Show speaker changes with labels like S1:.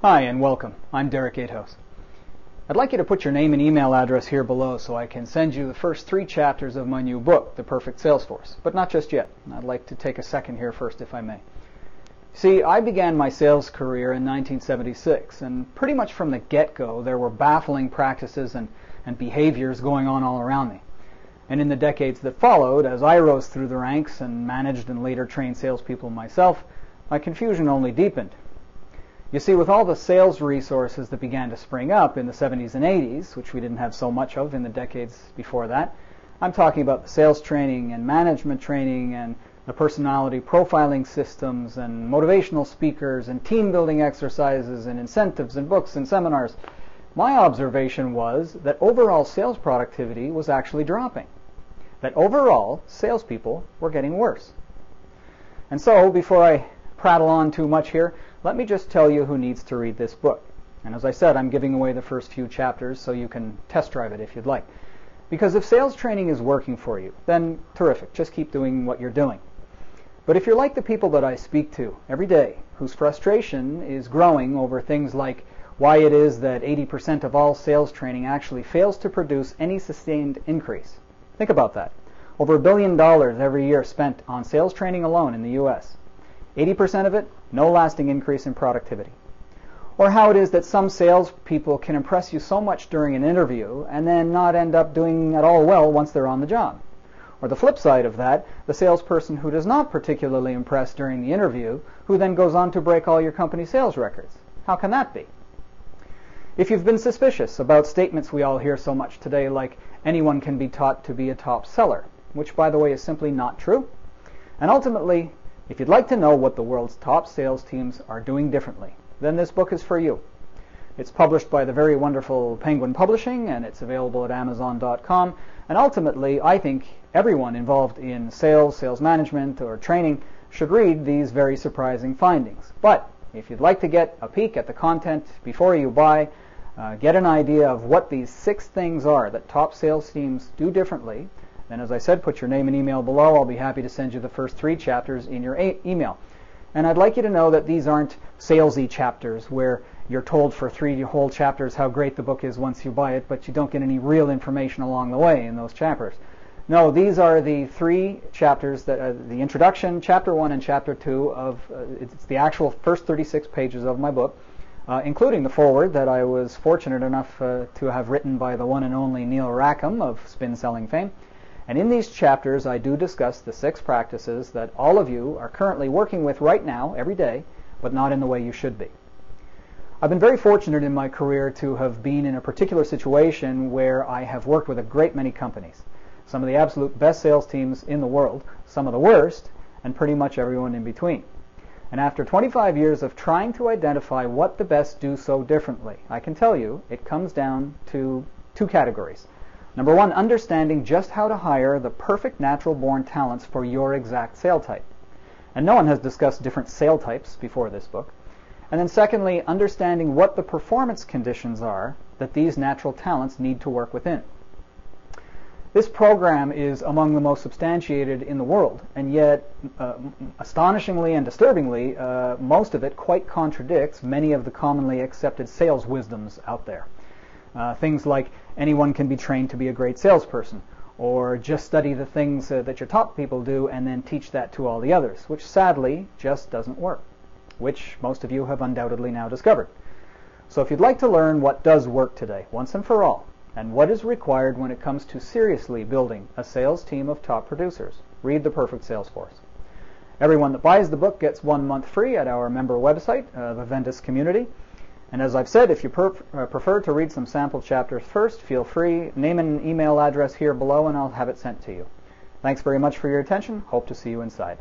S1: Hi and welcome. I'm Derek Gatehouse. I'd like you to put your name and email address here below so I can send you the first 3 chapters of my new book, The Perfect Salesforce, but not just yet. I'd like to take a second here first if I may. See, I began my sales career in 1976, and pretty much from the get-go there were baffling practices and behaviors going on all around me. And in the decades that followed, as I rose through the ranks and managed and later trained salespeople myself, my confusion only deepened. You see, with all the sales resources that began to spring up in the 70s and 80s, which we didn't have so much of in the decades before that, I'm talking about the sales training and management training and the personality profiling systems and motivational speakers and team building exercises and incentives and books and seminars. My observation was that overall sales productivity was actually dropping, that overall salespeople were getting worse. And so, before I prattle on too much here, let me just tell you who needs to read this book. And as I said, I'm giving away the first few chapters so you can test drive it if you'd like. Because if sales training is working for you, then terrific, just keep doing what you're doing. But if you're like the people that I speak to every day, whose frustration is growing over things like why it is that 80% of all sales training actually fails to produce any sustained increase. Think about that. Over $1 billion every year spent on sales training alone in the U.S. 80% of it, no lasting increase in productivity. Or how it is that some salespeople can impress you so much during an interview and then not end up doing at all well once they're on the job. Or the flip side of that, the salesperson who does not particularly impress during the interview, who then goes on to break all your company sales records. How can that be? If you've been suspicious about statements we all hear so much today like anyone can be taught to be a top seller, which by the way is simply not true, and ultimately, if you'd like to know what the world's top sales teams are doing differently, then this book is for you. It's published by the very wonderful Penguin Publishing, and it's available at Amazon.com. And ultimately, I think everyone involved in sales, sales management, or training should read these very surprising findings. But if you'd like to get a peek at the content before you buy, get an idea of what these 6 things are that top sales teams do differently, then as I said, put your name and email below. I'll be happy to send you the first 3 chapters in your email. And I'd like you to know that these aren't salesy chapters where you're told for 3 whole chapters how great the book is once you buy it, but you don't get any real information along the way in those chapters. No, these are the 3 chapters, that the introduction, chapter 1 and chapter 2 of, it's the actual first 36 pages of my book, including the foreword that I was fortunate enough to have written by the one and only Neil Rackham of spin selling fame. And in these chapters, I do discuss the 6 practices that all of you are currently working with right now, every day, but not in the way you should be. I've been very fortunate in my career to have been in a particular situation where I have worked with a great many companies. Some of the absolute best sales teams in the world, some of the worst, and pretty much everyone in between. And after 25 years of trying to identify what the best do so differently, I can tell you it comes down to 2 categories. Number 1, understanding just how to hire the perfect natural-born talents for your exact sale type. And no one has discussed different sale types before this book. And then secondly, understanding what the performance conditions are that these natural talents need to work within. This program is among the most substantiated in the world, and yet, astonishingly and disturbingly, most of it quite contradicts many of the commonly accepted sales wisdoms out there. Things like anyone can be trained to be a great salesperson, or just study the things that your top people do and then teach that to all the others, which sadly just doesn't work, which most of you have undoubtedly now discovered. So if you'd like to learn what does work today, once and for all, and what is required when it comes to seriously building a sales team of top producers, read The Perfect Salesforce. Everyone that buys the book gets 1 month free at our member website, the Vendus Community. And as I've said, if you prefer to read some sample chapters first, feel free. Name and email address here below and I'll have it sent to you. Thanks very much for your attention. Hope to see you inside.